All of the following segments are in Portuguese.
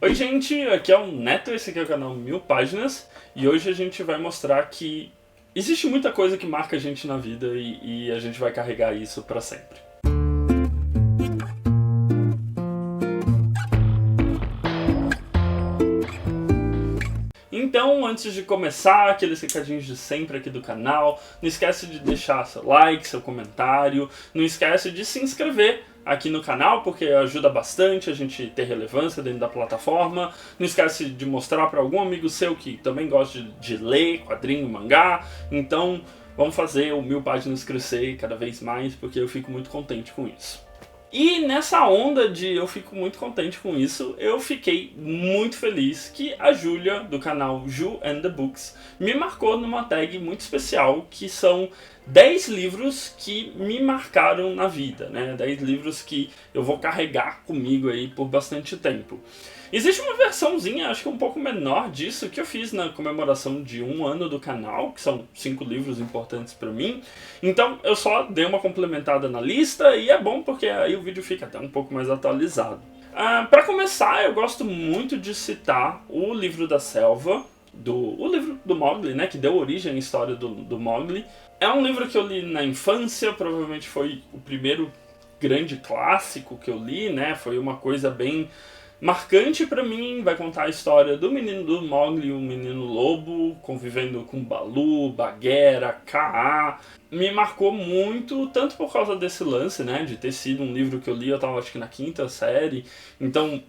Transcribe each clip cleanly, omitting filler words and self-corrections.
Oi gente, aqui é o Neto, esse aqui é o canal 1000 Páginas e hoje a gente vai mostrar que existe muita coisa que marca a gente na vida e a gente vai carregar isso pra sempre. Então, antes de começar, aqueles recadinhos de sempre aqui do canal, não esquece de deixar seu like, seu comentário, não esquece de se inscrever aqui no canal, porque ajuda bastante a gente ter relevância dentro da plataforma. Não esquece de mostrar para algum amigo seu que também gosta de ler quadrinho, mangá. Então, vamos fazer o 1000 Páginas crescer cada vez mais, porque eu fico muito contente com isso. E nessa onda de eu fico muito contente com isso, eu fiquei muito feliz que a Júlia, do canal Ju and the Books, me marcou numa tag muito especial, que são 10 livros que me marcaram na vida, né? 10 livros que eu vou carregar comigo aí por bastante tempo. Existe uma versãozinha, acho que um pouco menor disso, que eu fiz na comemoração de 1 ano do canal, que são 5 livros importantes pra mim. Então eu só dei uma complementada na lista e é bom porque aí o vídeo fica até um pouco mais atualizado. Para começar, eu gosto muito de citar o Livro da Selva, o livro do Mowgli, né, que deu origem à história do Mowgli. É um livro que eu li na infância, provavelmente foi o primeiro grande clássico que eu li, né, foi uma coisa bem marcante pra mim. Vai contar a história do menino do Mowgli, o menino lobo, convivendo com Baloo, Bagheera, Kaa. Me marcou muito, tanto por causa desse lance, né, de ter sido um livro que eu li, eu tava acho que na 5ª série, então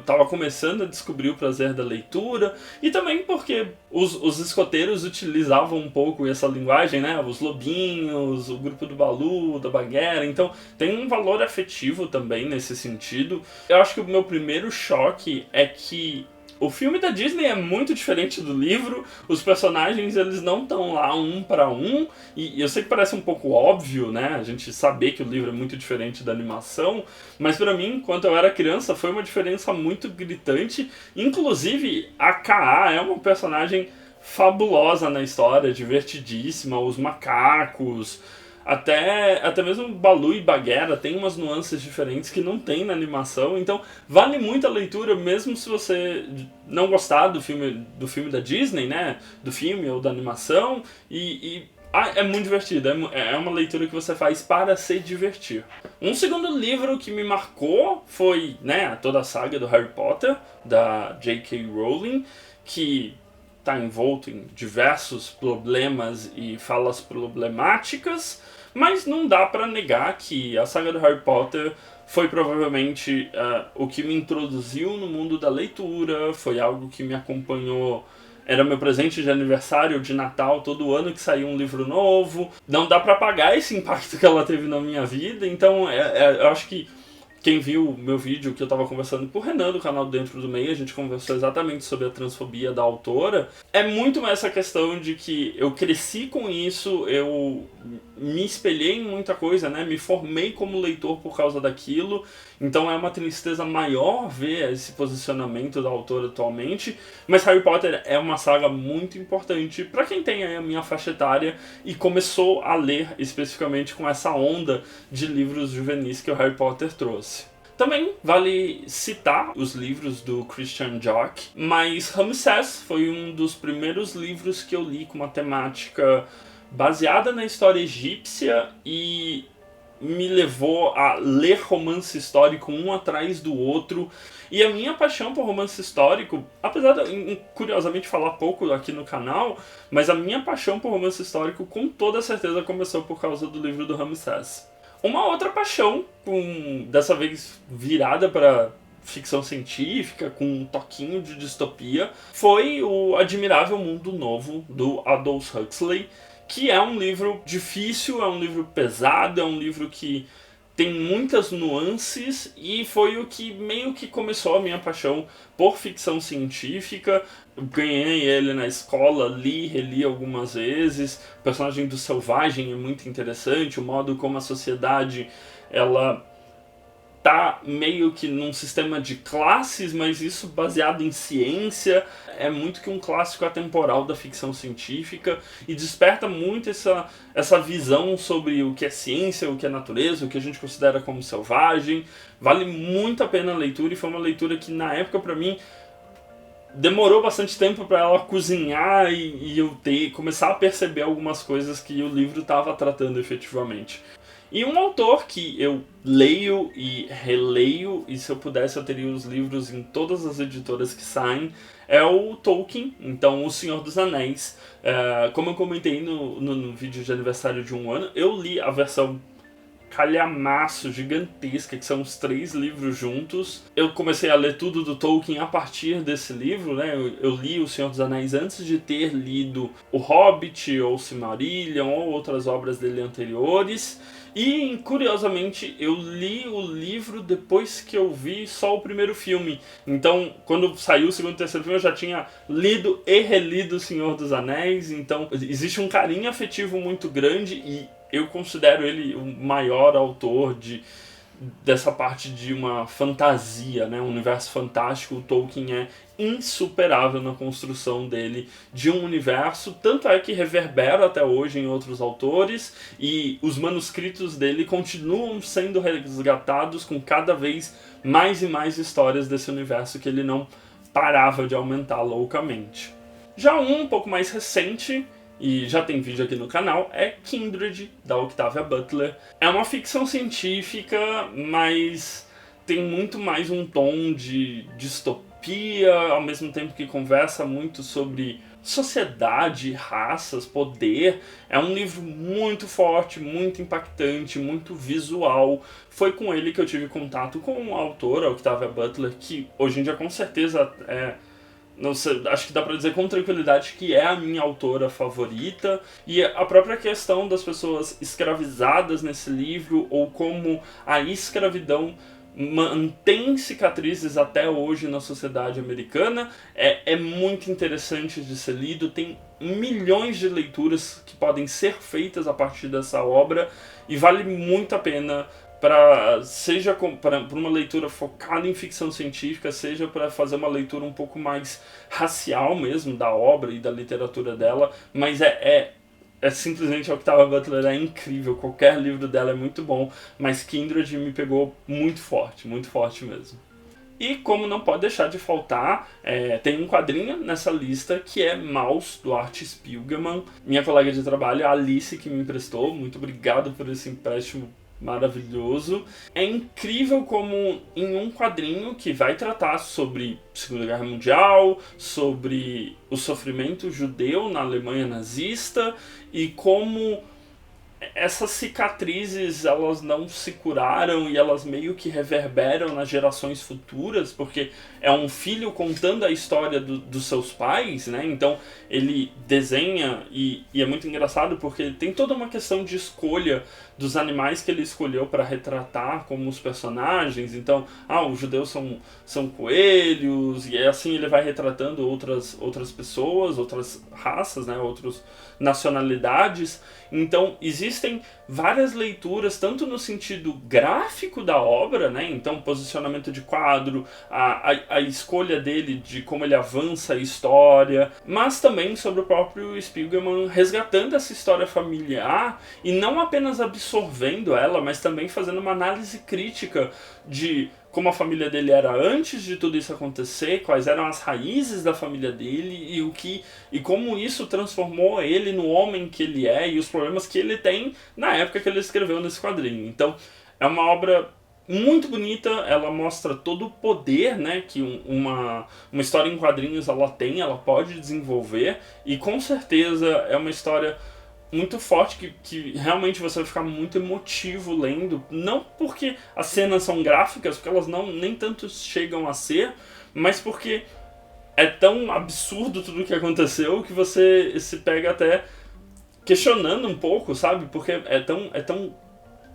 tava começando a descobrir o prazer da leitura, e também porque os escoteiros utilizavam um pouco essa linguagem, né? Os lobinhos, o grupo do Baloo, da Bagheera, então tem um valor afetivo também nesse sentido. Eu acho que o meu primeiro choque é que o filme da Disney é muito diferente do livro, os personagens eles não estão lá um para um, e eu sei que parece um pouco óbvio, né, a gente saber que o livro é muito diferente da animação, mas pra mim, quando eu era criança, foi uma diferença muito gritante. Inclusive, a Kaa é uma personagem fabulosa na história, divertidíssima, os macacos, até mesmo Baloo e Bagheera tem umas nuances diferentes que não tem na animação, então vale muito a leitura, mesmo se você não gostar do filme da Disney, né, do filme ou da animação, é muito divertido, é uma leitura que você faz para se divertir. Um segundo livro que me marcou foi, né, toda a saga do Harry Potter, da J.K. Rowling, que está envolto em diversos problemas e falas problemáticas, mas não dá para negar que a saga do Harry Potter foi provavelmente o que me introduziu no mundo da leitura, foi algo que me acompanhou. Era meu presente de aniversário, de Natal, todo ano que saía um livro novo. Não dá pra apagar esse impacto que ela teve na minha vida, então eu acho que quem viu o meu vídeo que eu tava conversando com o Renan do canal Dentro do Meio, a gente conversou exatamente sobre a transfobia da autora. É muito mais essa questão de que eu cresci com isso, eu me espelhei em muita coisa, né? Me formei como leitor por causa daquilo. Então é uma tristeza maior ver esse posicionamento da autora atualmente. Mas Harry Potter é uma saga muito importante para quem tem aí a minha faixa etária e começou a ler especificamente com essa onda de livros juvenis que o Harry Potter trouxe. Também vale citar os livros do Christian Jock, mas Ramsés foi um dos primeiros livros que eu li com uma temática baseada na história egípcia e me levou a ler romance histórico um atrás do outro. E a minha paixão por romance histórico, apesar de curiosamente falar pouco aqui no canal, mas a minha paixão por romance histórico com toda certeza começou por causa do livro do Ramsés. Uma outra paixão, dessa vez virada para ficção científica, com um toquinho de distopia, foi o Admirável Mundo Novo, do Aldous Huxley, que é um livro difícil, é um livro pesado, é um livro que tem muitas nuances e foi o que meio que começou a minha paixão por ficção científica. Eu ganhei ele na escola, li, reli algumas vezes. O personagem do Selvagem é muito interessante, o modo como a sociedade ela tá meio que num sistema de classes, mas isso baseado em ciência, é muito que um clássico atemporal da ficção científica e desperta muito essa visão sobre o que é ciência, o que é natureza, o que a gente considera como selvagem. Vale muito a pena a leitura e foi uma leitura que na época pra mim demorou bastante tempo para ela cozinhar e eu começar a perceber algumas coisas que o livro estava tratando efetivamente. E um autor que eu leio e releio, e se eu pudesse eu teria os livros em todas as editoras que saem, é o Tolkien, então O Senhor dos Anéis. Como eu comentei no vídeo de aniversário de 1 ano, eu li a versão calhamaço gigantesca, que são os 3 livros juntos. Eu comecei a ler tudo do Tolkien a partir desse livro, né? Eu li O Senhor dos Anéis antes de ter lido O Hobbit, ou Silmarillion, ou outras obras dele anteriores. E, curiosamente, eu li o livro depois que eu vi só o primeiro filme. Então, quando saiu o segundo e terceiro filme, eu já tinha lido e relido O Senhor dos Anéis. Então, existe um carinho afetivo muito grande e eu considero ele o maior autor dessa parte de uma fantasia, né? Um universo fantástico. O Tolkien é insuperável na construção dele de um universo, tanto é que reverbera até hoje em outros autores e os manuscritos dele continuam sendo resgatados com cada vez mais e mais histórias desse universo que ele não parava de aumentar loucamente. Já um pouco mais recente, e já tem vídeo aqui no canal, é Kindred, da Octavia Butler. É uma ficção científica, mas tem muito mais um tom de distopia, ao mesmo tempo que conversa muito sobre sociedade, raças, poder. É um livro muito forte, muito impactante, muito visual. Foi com ele que eu tive contato com a autora, Octavia Butler, que hoje em dia com certeza não sei, acho que dá pra dizer com tranquilidade que é a minha autora favorita. E a própria questão das pessoas escravizadas nesse livro, ou como a escravidão mantém cicatrizes até hoje na sociedade americana, é muito interessante de ser lido. Tem milhões de leituras que podem ser feitas a partir dessa obra e vale muito a pena, seja para uma leitura focada em ficção científica, seja para fazer uma leitura um pouco mais racial mesmo da obra e da literatura dela, mas simplesmente a Octavia Butler é incrível, qualquer livro dela é muito bom, mas Kindred me pegou muito forte mesmo. E como não pode deixar de faltar, tem um quadrinho nessa lista que é Maus, do Art Spiegelman. Minha colega de trabalho, a Alice, que me emprestou, muito obrigado por esse empréstimo maravilhoso. É incrível como em um quadrinho que vai tratar sobre Segunda Guerra Mundial, sobre o sofrimento judeu na Alemanha nazista e como essas cicatrizes elas não se curaram e elas meio que reverberam nas gerações futuras, porque é um filho contando a história dos seus pais, né? Então ele desenha e é muito engraçado porque tem toda uma questão de escolha dos animais que ele escolheu para retratar como os personagens. Então, os judeus são coelhos, e assim ele vai retratando outras pessoas, outras raças, né? Outras nacionalidades. Então existem várias leituras, tanto no sentido gráfico da obra, né? Então posicionamento de quadro, a escolha dele de como ele avança a história, mas também sobre o próprio Spiegelman resgatando essa história familiar e não apenas absorvendo ela, mas também fazendo uma análise crítica de como a família dele era antes de tudo isso acontecer, quais eram as raízes da família dele e como isso transformou ele no homem que ele é e os problemas que ele tem na época que ele escreveu nesse quadrinho. Então é uma obra muito bonita, ela mostra todo o poder, né, que uma história em quadrinhos ela pode desenvolver, e com certeza é uma história muito forte que realmente você vai ficar muito emotivo lendo, não porque as cenas são gráficas, porque elas nem tanto chegam a ser, mas porque é tão absurdo tudo o que aconteceu que você se pega até questionando um pouco, sabe? Porque é tão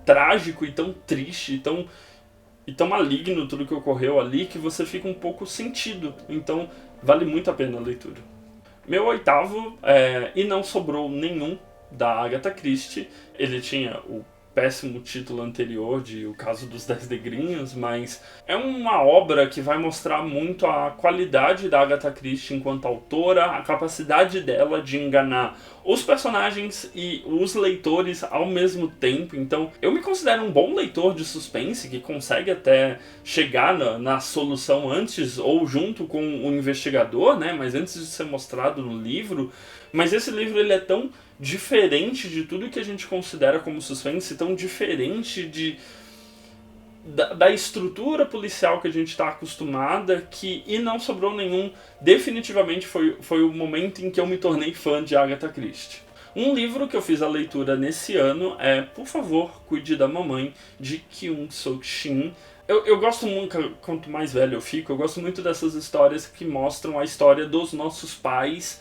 trágico e tão triste e tão maligno tudo que ocorreu ali que você fica um pouco sentido. Então vale muito a pena a leitura. Meu oitavo, e não sobrou nenhum, da Agatha Christie. Ele tinha o péssimo título anterior de O Caso dos 10 Negrinhos, mas é uma obra que vai mostrar muito a qualidade da Agatha Christie enquanto autora, a capacidade dela de enganar os personagens e os leitores ao mesmo tempo. Então, eu me considero um bom leitor de suspense, que consegue até chegar na solução antes ou junto com o investigador, né? Mas antes de ser mostrado no livro. Mas esse livro ele é tão diferente de tudo que a gente considera como suspense, tão diferente da estrutura policial que a gente está acostumada, e não sobrou nenhum. Definitivamente foi o momento em que eu me tornei fã de Agatha Christie. Um livro que eu fiz a leitura nesse ano é Por Favor, Cuide da Mamãe, de Kyung-Soo Shin. Eu gosto muito, quanto mais velho eu fico, eu gosto muito dessas histórias que mostram a história dos nossos pais,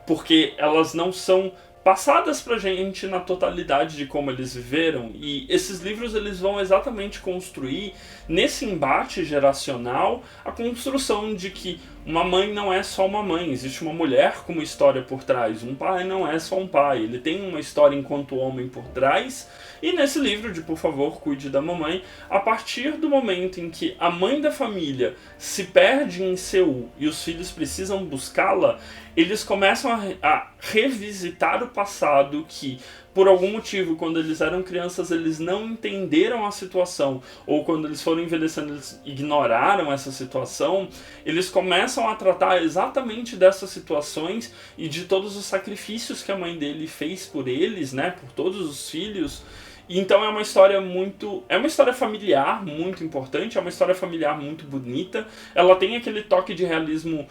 porque elas não são passadas pra gente na totalidade de como eles viveram, e esses livros eles vão exatamente construir nesse embate geracional a construção de que uma mãe não é só uma mãe, existe uma mulher com uma história por trás, um pai não é só um pai, ele tem uma história enquanto homem por trás. E nesse livro de Por Favor, Cuide da Mamãe, a partir do momento em que a mãe da família se perde em Seul e os filhos precisam buscá-la, eles começam a revisitar o passado que, por algum motivo, quando eles eram crianças, eles não entenderam a situação, ou quando eles foram envelhecendo, eles ignoraram essa situação. Eles começam a tratar exatamente dessas situações e de todos os sacrifícios que a mãe dele fez por eles, né, por todos os filhos. Então é uma história familiar muito importante, é uma história familiar muito bonita. Ela tem aquele toque de realismo,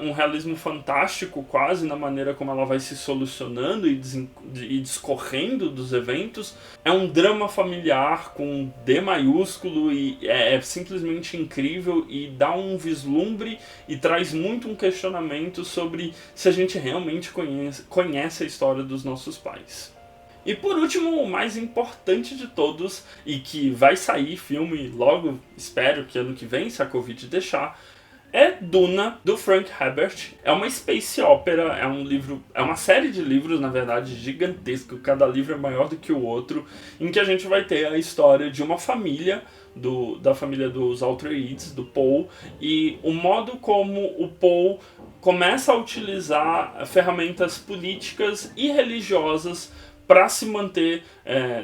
um realismo fantástico quase na maneira como ela vai se solucionando e discorrendo dos eventos. É um drama familiar com D maiúsculo e é simplesmente incrível e dá um vislumbre e traz muito um questionamento sobre se a gente realmente conhece a história dos nossos pais. E por último, o mais importante de todos, e que vai sair filme logo, espero que ano que vem, se a Covid deixar, é Duna, do Frank Herbert. É uma space opera, é uma série de livros, na verdade, gigantesco, cada livro é maior do que o outro, em que a gente vai ter a história de uma família, da família dos Atreides, do Paul, e o modo como o Paul começa a utilizar ferramentas políticas e religiosas para se manter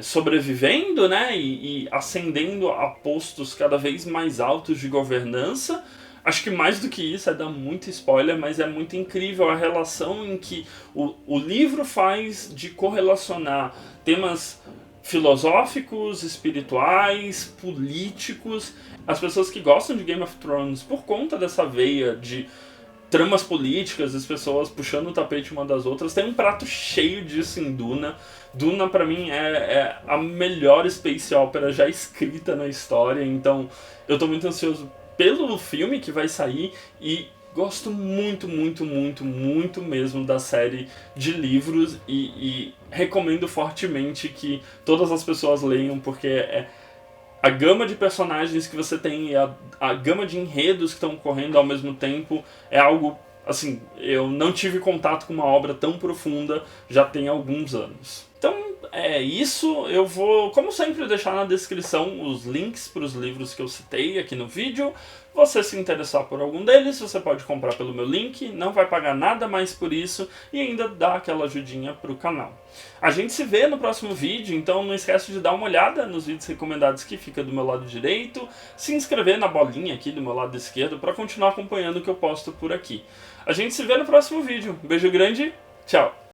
sobrevivendo, né, e ascendendo a postos cada vez mais altos de governança. Acho que mais do que isso é dar muito spoiler, mas é muito incrível a relação em que o livro faz de correlacionar temas filosóficos, espirituais, políticos. As pessoas que gostam de Game of Thrones, por conta dessa veia de tramas políticas, as pessoas puxando o tapete uma das outras, tem um prato cheio disso em Duna. Duna, pra mim, é a melhor space opera já escrita na história, então eu tô muito ansioso pelo filme que vai sair e gosto muito, muito, muito, muito mesmo da série de livros e recomendo fortemente que todas as pessoas leiam, porque a gama de personagens que você tem e a gama de enredos que estão correndo ao mesmo tempo é algo, assim, eu não tive contato com uma obra tão profunda já tem alguns anos. Então é isso, eu vou, como sempre, deixar na descrição os links para os livros que eu citei aqui no vídeo. Você se interessar por algum deles, você pode comprar pelo meu link, não vai pagar nada mais por isso e ainda dá aquela ajudinha pro canal. A gente se vê no próximo vídeo, então não esquece de dar uma olhada nos vídeos recomendados que fica do meu lado direito, se inscrever na bolinha aqui do meu lado esquerdo para continuar acompanhando o que eu posto por aqui. A gente se vê no próximo vídeo. Beijo grande, tchau!